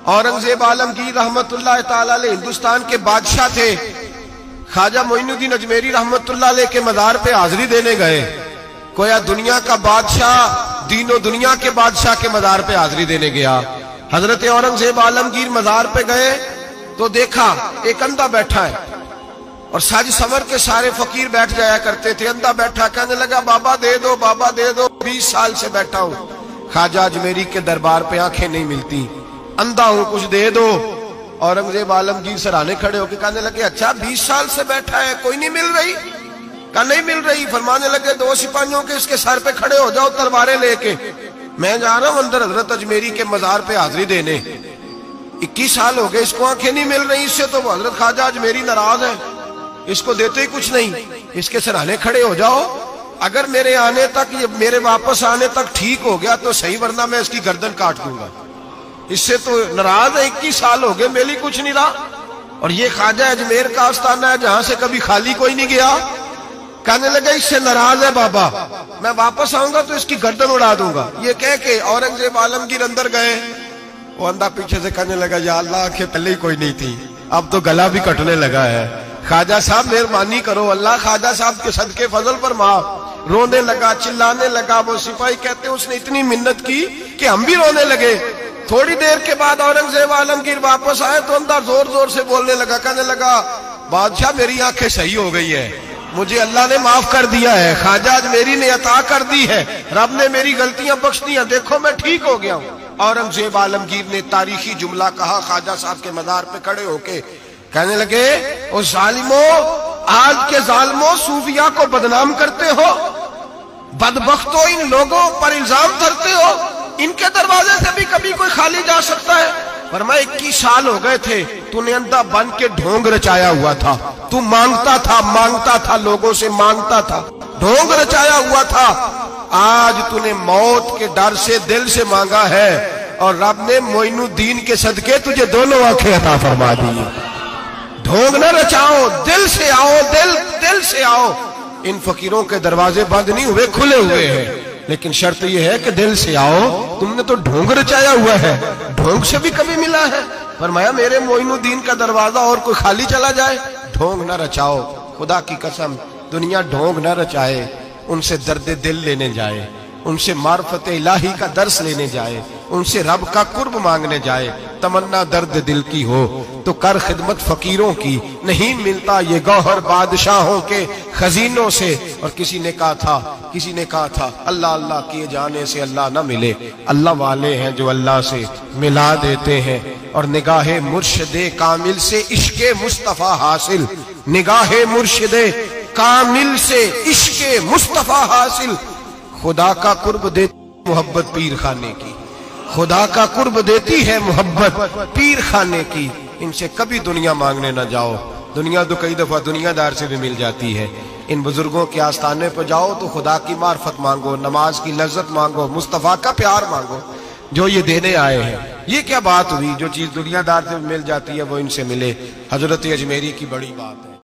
औरंगजेब आलमगीर रहमतुल्लाह ताला अलैह हिंदुस्तान के बादशाह थे। ख्वाजा मोइनुद्दीन अजमेरी रहमतुल्लाह अलैह के मज़ार पे हाजिरी देने गए। कोया दुनिया का बादशाह दीनो दुनिया के बादशाह के मज़ार पे हाजिरी देने गया। हजरत औरंगजेब आलमगीर मज़ार पे गए तो देखा एक अंधा बैठा है और साज सवर के सारे फकीर बैठ जाया करते थे। अंधा बैठा, कहने लगा बाबा दे दो, बाबा दे दो, 20 साल से बैठा हूं ख्वाजा अजमेरी के दरबार पे, आंखें नहीं मिलती, अंधा हूं, कुछ दे दो। औरंगजेब आलमगीर सराहने खड़े होकर कहने लगे अच्छा 20 साल से बैठा है, कोई नहीं मिल रही? कहा नहीं मिल रही। फरमाने लगे 2 सिपाहियों के इसके सर पे खड़े हो जाओ तलवारें लेके, मैं जा रहा हूं अंदर हजरत अजमेरी के मजार पे हाजिरी देने। 21 साल हो गए, इसको आंखें नहीं मिल रही, इससे तो हजरत ख्वाजा अजमेरी नाराज है, इसको देते ही कुछ नहीं, इसके सराहने खड़े हो जाओ, अगर मेरे आने तक, ये मेरे वापस आने तक ठीक हो गया तो सही, वरना मैं इसकी गर्दन काट दूंगा। इससे तो नाराज है, 21 साल हो गए, मेली कुछ नहीं रहा। और ये ख्वाजा अजमेर का आस्थाना है जहां से कभी खाली कोई नहीं गया। कहने लगे इससे नाराज है बाबा, मैं वापस आऊंगा तो इसकी गर्दन उड़ा दूंगा। ये कह के औरंगजेब आलमगीर अंदर गए। वो अंधा पीछे से कहने लगा या अल्लाह के पहले ही कोई नहीं थी, अब तो गला भी कटने लगा है, ख्वाजा साहब मेहरबानी करो, अल्लाह ख्वाजा साहब के सदके फजल पर माफ। रोने लगा, चिल्लाने लगा। वो सिपाही कहते हैं उसने इतनी मिन्नत की कि हम भी रोने लगे। थोड़ी देर के बाद औरंगजेब आलमगीर वापस आए तो अंदर जोर जोर से बोलने लगा, कहने लगा बादशाह मेरी आंखें सही हो गई है, मुझे अल्लाह ने माफ कर दिया है, ख्वाजा अजमेरी ने अता कर दी है, रब ने मेरी गलतियां बख्श दी हैं, देखो मैं ठीक हो गया हूं। औरंगजेब आलमगीर ने तारीखी जुमला कहा ख्वाजा साहब के मजार पे खड़े होके, कहने लगे ओ जालिमो, आज के जालिमो सूफिया को बदनाम करते हो, बदबख्तो इन लोगों पर इल्जाम धरते हो, इनके दरवाजे से भी कभी कोई खाली जा सकता है? फरमाया 21 साल हो गए थे, तूने अंधा बन के ढोंग रचाया हुआ था, तू मांगता था, लोगों से मांगता था, ढोंग रचाया हुआ था। आज तूने मौत के डर से दिल से मांगा है और रब ने मोइनुद्दीन के सदके तुझे दोनों आंखें अता फरमा दी। ढोंग न रचाओ, दिल से आओ, दिल से आओ। इन फकीरों के दरवाजे बंद नहीं हुए, खुले हुए हैं, लेकिन शर्त यह है कि दिल से आओ। तुमने तो ढोंग रचाया हुआ है, ढोंग से भी कभी मिला है? फरमाया मेरे मोइनुद्दीन का दरवाजा और कोई खाली चला जाए, ढोंग न रचाओ। खुदा की कसम दुनिया ढोंग न रचाए, उनसे दर्द दिल लेने जाए, उनसे मार्फत इलाही का दर्स लेने जाए, उनसे रब का कुर्ब मांगने जाए। तमन्ना दर्द दिल की हो तो कर खिदमत फकीरों की, नहीं मिलता ये गौहर बादशाहों के खजीनों से। और किसी ने कहा था अल्लाह अल्लाह किए जाने से अल्लाह ना मिले, अल्लाह वाले हैं जो अल्लाह से मिला देते हैं। और निगाहे मुर्शिदे कामिल से इश्के मुस्तफा हासिल, निगाहे मुर्शिदे कामिल से इश्के मुस्तफा हासिल। खुदा का कुर्ब देती मोहब्बत पीर खाने की, खुदा का कुर्ब देती है मोहब्बत पीर खाने की। इनसे कभी दुनिया मांगने ना जाओ, दुनिया तो कई दफा दुनियादार से भी मिल जाती है। इन बुजुर्गों के आस्थाने पर जाओ तो खुदा की मार्फत मांगो, नमाज की लज्जत मांगो, मुस्तफा का प्यार मांगो जो ये देने आए हैं। ये क्या बात हुई, जो चीज दुनियादार से मिल जाती है वो इनसे मिले। हजरत अजमेरी की बड़ी बात है।